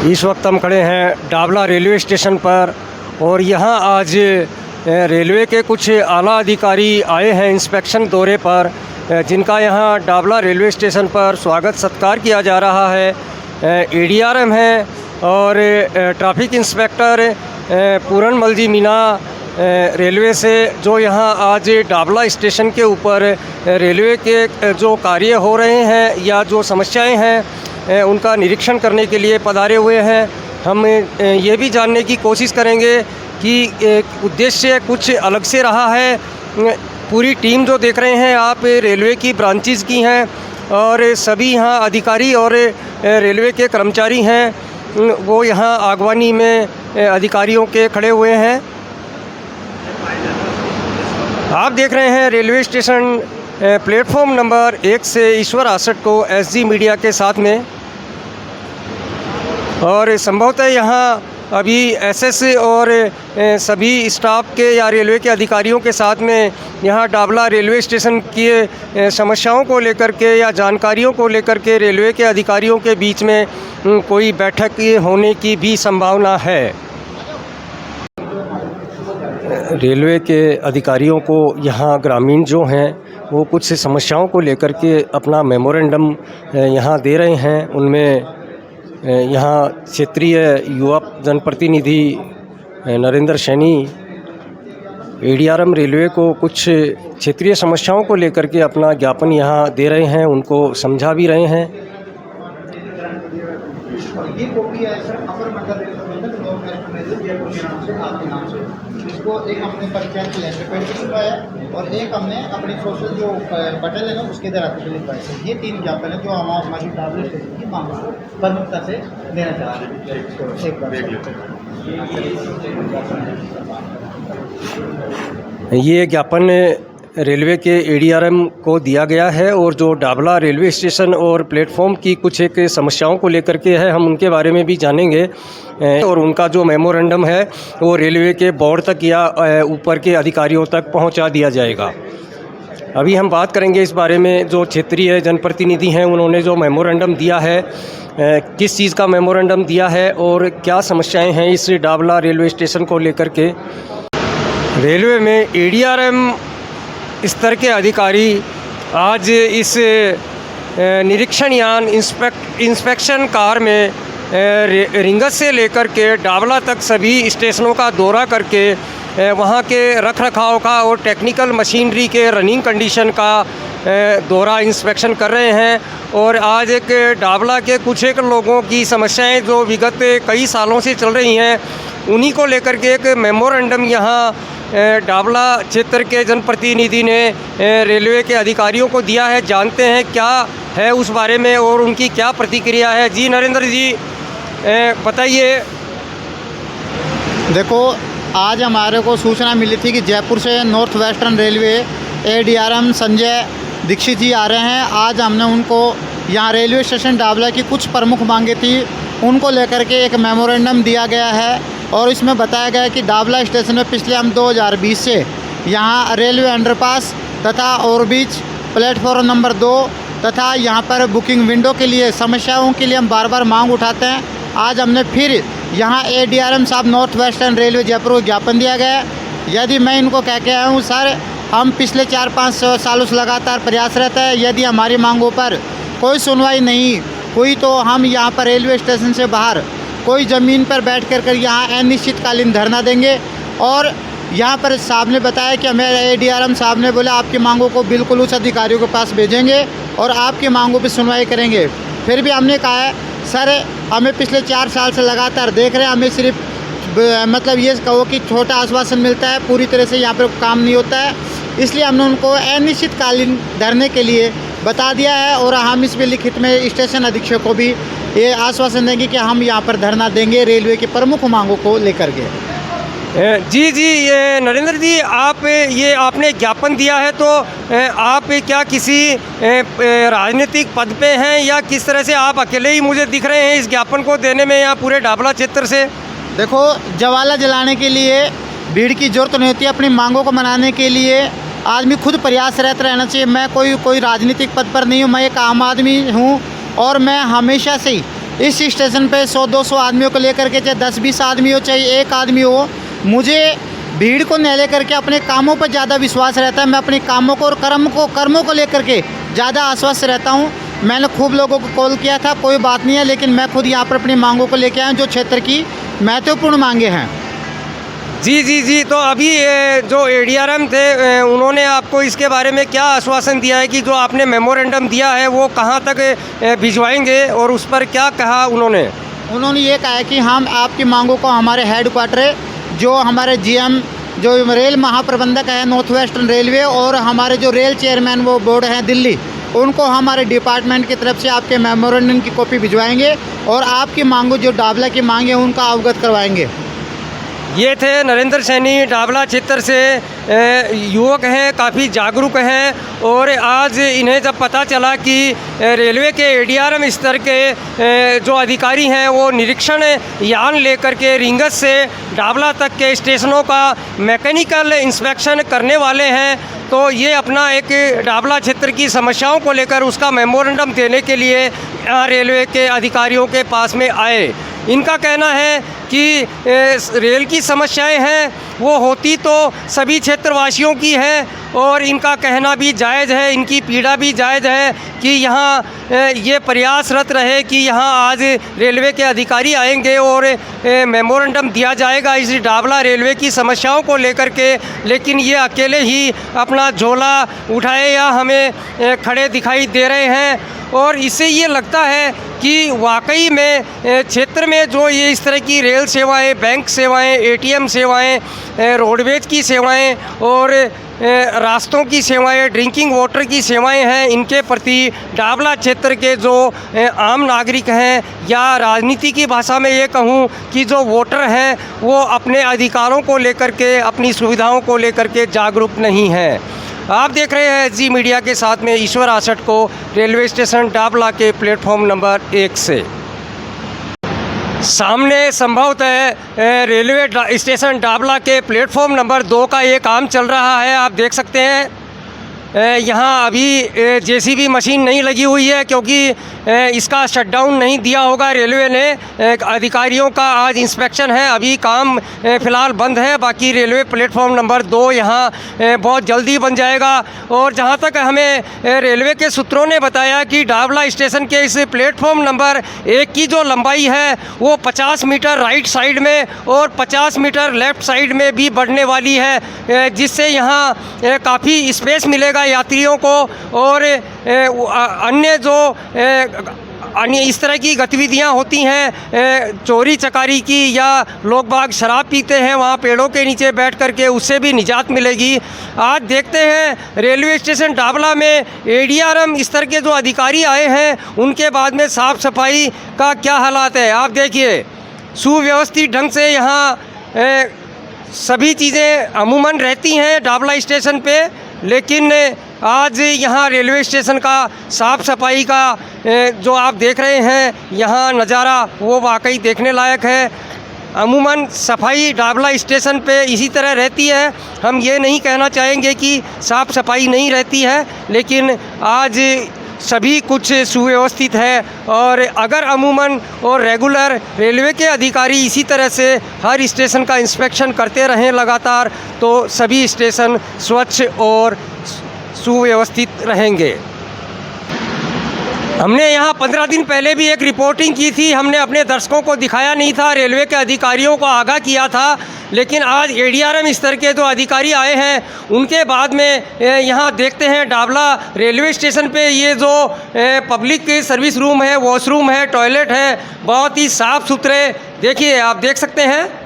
इस वक्त हम खड़े हैं डाबला रेलवे स्टेशन पर और यहाँ आज रेलवे के कुछ आला अधिकारी आए हैं इंस्पेक्शन दौरे पर, जिनका यहाँ डाबला रेलवे स्टेशन पर स्वागत सत्कार किया जा रहा है। एडीआरएम है और ट्रैफिक इंस्पेक्टर पूरनमल जी मीना रेलवे से, जो यहाँ आज डाबला स्टेशन के ऊपर रेलवे के जो कार्य हो रहे हैं या जो समस्याएं हैं उनका निरीक्षण करने के लिए पधारे हुए हैं। हम ये भी जानने की कोशिश करेंगे कि उद्देश्य कुछ अलग से रहा है। पूरी टीम जो देख रहे हैं आप रेलवे की ब्रांचेस की हैं और सभी यहाँ अधिकारी और रेलवे के कर्मचारी हैं, वो यहाँ आगवानी में अधिकारियों के खड़े हुए हैं। आप देख रहे हैं रेलवे स्टेशन प्लेटफॉर्म नंबर 1 से ईश्वर आसट को एसजी मीडिया के साथ में, और संभवतः यहाँ अभी एसएस और सभी स्टाफ के या रेलवे के अधिकारियों के साथ में यहाँ डाबला रेलवे स्टेशन की समस्याओं को लेकर के या जानकारियों को लेकर के रेलवे के अधिकारियों के बीच में कोई बैठक होने की भी संभावना है। रेलवे के अधिकारियों को यहाँ ग्रामीण जो हैं वो कुछ समस्याओं को लेकर के अपना मेमोरेंडम यहाँ दे रहे हैं। उनमें यहाँ क्षेत्रीय युवा जनप्रतिनिधि नरेंद्र सैनी एडीआरएम रेलवे को कुछ क्षेत्रीय समस्याओं को लेकर के अपना ज्ञापन यहाँ दे रहे हैं, उनको समझा भी रहे हैं। ये कॉपी है सर अपर मंडल मैनेजर जयपुर के नाम से, आपके नाम से। इसको एक हमने पंचायत लेटर पैड पे लिखवाया और एक हमने अपनी सोशल जो बटन है ना उसके दराते पे लिखवाया सर। ये 3 ज्ञापन है जो हम हमारी डाबला स्टेशन की मांग को प्रमुखता से देना चाह रहे हैं। एक बार देख लेते हैं। ये ज्ञापन रेलवे के एडीआरएम को दिया गया है और जो डाबला रेलवे स्टेशन और प्लेटफॉर्म की कुछ एक समस्याओं को लेकर के है, हम उनके बारे में भी जानेंगे और उनका जो मेमोरेंडम है वो रेलवे के बोर्ड तक या ऊपर के अधिकारियों तक पहुंचा दिया जाएगा। अभी हम बात करेंगे इस बारे में, जो क्षेत्रीय जनप्रतिनिधि हैं उन्होंने जो मेमोरेंडम दिया है, किस चीज़ का मेमोरेंडम दिया है और क्या समस्याएँ हैं इस डाबला रेलवे स्टेशन को लेकर के। रेलवे में एडीआरएम स्तर के अधिकारी आज इस निरीक्षण यान इंस्पेक्शन कार में रिंगस से लेकर के डाबला तक सभी स्टेशनों का दौरा करके वहाँ के रख रखाव का और टेक्निकल मशीनरी के रनिंग कंडीशन का दौरा इंस्पेक्शन कर रहे हैं। और आज एक डाबला के कुछ एक लोगों की समस्याएं जो विगत कई सालों से चल रही हैं उन्हीं को लेकर के एक मेमोरेंडम यहाँ डाबला क्षेत्र के जनप्रतिनिधि ने रेलवे के अधिकारियों को दिया है। जानते हैं क्या है उस बारे में और उनकी क्या प्रतिक्रिया है। जी नरेंद्र जी बताइए। देखो, आज हमारे को सूचना मिली थी कि जयपुर से North Western Railway ADRM Sanjay Dikshit ji आ रहे हैं। आज हमने उनको यहाँ रेलवे स्टेशन डाबला की कुछ प्रमुख मांगे थी, उनको लेकर के एक मेमोरेंडम दिया गया है और इसमें बताया गया है कि डाबला स्टेशन में पिछले हम 2020 से यहाँ रेलवे अंडरपास तथा ओवरब्रिज प्लेटफॉर्म नंबर 2 तथा यहाँ पर बुकिंग विंडो के लिए समस्याओं के लिए हम बार बार मांग उठाते हैं। आज हमने फिर यहाँ एडीआरएम साहब नॉर्थ वेस्टर्न रेलवे जयपुर को ज्ञापन दिया गया है। यदि मैं इनको कह के आया हूँ सर, हम पिछले 4-5 सालों से लगातार प्रयास रहता है, यदि हमारी मांगों पर कोई सुनवाई नहीं हुई तो हम यहाँ पर रेलवे स्टेशन से बाहर कोई ज़मीन पर बैठ कर यहाँ अनिश्चितकालीन धरना देंगे। और यहाँ पर साहब ने बताया कि हमें एडीआरएम साहब ने बोला आपकी मांगों को बिल्कुल उस अधिकारियों के पास भेजेंगे और आपकी मांगों पर सुनवाई करेंगे। फिर भी हमने कहा है सर, हमें पिछले 4 साल से लगातार देख रहे हैं, हमें सिर्फ मतलब ये कहो कि छोटा आश्वासन मिलता है, पूरी तरह से यहाँ पर काम नहीं होता है। इसलिए हमने उनको अनिश्चितकालीन धरने के लिए बता दिया है और हम इसमें लिखित में स्टेशन अधीक्षक को भी ये आश्वासन देंगे कि हम यहाँ पर धरना देंगे रेलवे की प्रमुख मांगों को लेकर के। जी ये नरेंद्र जी, आप ये आपने ज्ञापन दिया है तो आप क्या किसी राजनीतिक पद पे हैं या किस तरह से आप अकेले ही मुझे दिख रहे हैं इस ज्ञापन को देने में यहाँ पूरे डाबला क्षेत्र से? देखो, ज्वाला जलाने के लिए भीड़ की जरूरत नहीं होती है, अपनी मांगों को मनाने के लिए आदमी खुद प्रयासरत रहना चाहिए। मैं कोई राजनीतिक पद पर नहीं हूँ, मैं एक आम आदमी हूँ और मैं हमेशा से ही इस स्टेशन पे 100-200 आदमियों को लेकर के, चाहे 10-20 आदमी हो, चाहे एक आदमी हो, मुझे भीड़ को न लेकर के अपने कामों पर ज़्यादा विश्वास रहता है। मैं अपने कामों को और कर्मों को लेकर के ज़्यादा आश्वस्त रहता हूँ। मैंने खूब लोगों को कॉल किया था, कोई बात नहीं है, लेकिन मैं खुद यहाँ पर अपनी मांगों को लेकर आया हूँ, जो क्षेत्र की महत्वपूर्ण मांगे हैं। जी। तो अभी जो ADRM थे उन्होंने आपको इसके बारे में क्या आश्वासन दिया है कि जो आपने मेमोरेंडम दिया है वो कहाँ तक भिजवाएंगे, और उस पर क्या कहा उन्होंने? उन्होंने ये कहा है कि हम आपकी मांगों को हमारे हेड क्वार्टर, जो हमारे GM जो रेल महाप्रबंधक है नॉर्थ वेस्टर्न रेलवे, और हमारे जो रेल चेयरमैन वो बोर्ड हैं दिल्ली, उनको हमारे डिपार्टमेंट की तरफ से आपके मेमोरेंडम की कॉपी भिजवाएंगे और आपकी मांगों जो डाबला की मांगे हैं उनका अवगत करवाएंगे। ये थे नरेंद्र सैनी, डाबला क्षेत्र से युवक हैं, काफ़ी जागरूक हैं, और आज इन्हें जब पता चला कि रेलवे के ADRM स्तर के जो अधिकारी हैं वो निरीक्षण यान लेकर के रिंगस से डाबला तक के स्टेशनों का मैकेनिकल इंस्पेक्शन करने वाले हैं, तो ये अपना एक डाबला क्षेत्र की समस्याओं को लेकर उसका मेमोरेंडम देने के लिए यहाँ रेलवे के अधिकारियों के पास में आए। इनका कहना है कि रेल की समस्याएं हैं वो होती तो सभी क्षेत्रवासियों की है, और इनका कहना भी जायज़ है, इनकी पीड़ा भी जायज़ है कि यहाँ ये प्रयासरत रहे कि यहाँ आज रेलवे के अधिकारी आएंगे और मेमोरेंडम दिया जाएगा इस डाबला रेलवे की समस्याओं को लेकर के, लेकिन ये अकेले ही अपना झोला उठाए या हमें खड़े दिखाई दे रहे हैं। और इससे ये लगता है कि वाकई में क्षेत्र में जो ये इस तरह की रेल सेवाएं, बैंक सेवाएं, ATM सेवाएं, रोडवेज की सेवाएं और रास्तों की सेवाएं, ड्रिंकिंग वाटर की सेवाएं हैं, इनके प्रति डाबला क्षेत्र के जो आम नागरिक हैं, या राजनीति की भाषा में ये कहूँ कि जो वोटर हैं, वो अपने अधिकारों को लेकर के, अपनी सुविधाओं को लेकर के जागरूक नहीं हैं। आप देख रहे हैं SG मीडिया के साथ में ईश्वर आसठ को रेलवे स्टेशन डाबला के प्लेटफॉर्म नंबर 1 से। सामने संभवतः रेलवे स्टेशन डाबला के प्लेटफॉर्म नंबर 2 का ये काम चल रहा है। आप देख सकते हैं यहाँ अभी JCB मशीन नहीं लगी हुई है, क्योंकि इसका शटडाउन नहीं दिया होगा रेलवे ने। अधिकारियों का आज इंस्पेक्शन है, अभी काम फ़िलहाल बंद है। बाकी रेलवे प्लेटफॉर्म नंबर 2 यहाँ बहुत जल्दी बन जाएगा। और जहाँ तक हमें रेलवे के सूत्रों ने बताया कि डाबला स्टेशन के इस प्लेटफॉर्म नंबर 1 की जो लंबाई है वो 50 मीटर राइट साइड में और 50 मीटर लेफ़्ट साइड में भी बढ़ने वाली है, जिससे यहाँ काफ़ी स्पेस मिलेगा यात्रियों को। और अन्य जो अन्य इस तरह की गतिविधियां होती हैं चोरी चकारी की, या लोग बाग शराब पीते हैं वहाँ पेड़ों के नीचे बैठ करके, उससे भी निजात मिलेगी। आज देखते हैं रेलवे स्टेशन डाबला में ADRM स्तर के जो अधिकारी आए हैं उनके बाद में साफ़ सफाई का क्या हालात है। आप देखिए सुव्यवस्थित ढंग से यहाँ सभी चीज़ें अमूमन रहती हैं डाबला स्टेशन पे, लेकिन आज यहाँ रेलवे स्टेशन का साफ़ सफाई का जो आप देख रहे हैं यहाँ नज़ारा, वो वाकई देखने लायक है। अमूमन सफाई डाबला स्टेशन पे इसी तरह रहती है। हम ये नहीं कहना चाहेंगे कि साफ़ सफाई नहीं रहती है, लेकिन आज सभी कुछ सुव्यवस्थित है। और अगर अमूमन और रेगुलर रेलवे के अधिकारी इसी तरह से हर स्टेशन का इंस्पेक्शन करते रहें लगातार, तो सभी स्टेशन स्वच्छ और सुव्यवस्थित रहेंगे। हमने यहाँ 15 दिन पहले भी एक रिपोर्टिंग की थी, हमने अपने दर्शकों को दिखाया नहीं था, रेलवे के अधिकारियों को आगाह किया था, लेकिन आज ADRM स्तर के जो अधिकारी आए हैं उनके बाद में यहाँ देखते हैं डाबला रेलवे स्टेशन पे ये जो पब्लिक सर्विस रूम है, वॉशरूम है, टॉयलेट है, बहुत ही साफ़ सुथरे, देखिए आप देख सकते हैं।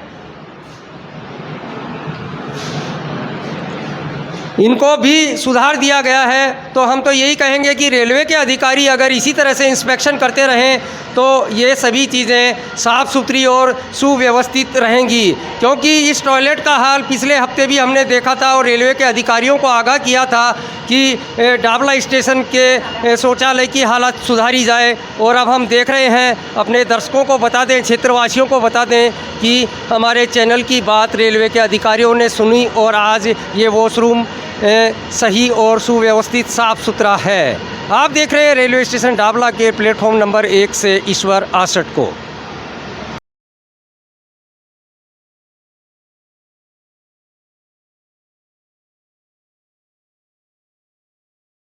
इनको भी सुधार दिया गया है। तो हम तो यही कहेंगे कि रेलवे के अधिकारी अगर इसी तरह से इंस्पेक्शन करते रहें तो ये सभी चीज़ें साफ़ सुथरी और सुव्यवस्थित रहेंगी। क्योंकि इस टॉयलेट का हाल पिछले हफ्ते भी हमने देखा था और रेलवे के अधिकारियों को आगाह किया था कि डाबला स्टेशन के शौचालय की हालत सुधारी जाए। और अब हम देख रहे हैं, अपने दर्शकों को बता दें, क्षेत्रवासियों को बता दें कि हमारे चैनल की बात रेलवे के अधिकारियों ने सुनी और आज ये वॉशरूम सही और सुव्यवस्थित साफ़ सुथरा है। आप देख रहे हैं रेलवे स्टेशन डाबला के प्लेटफॉर्म नंबर 1 से ईश्वर आसट को।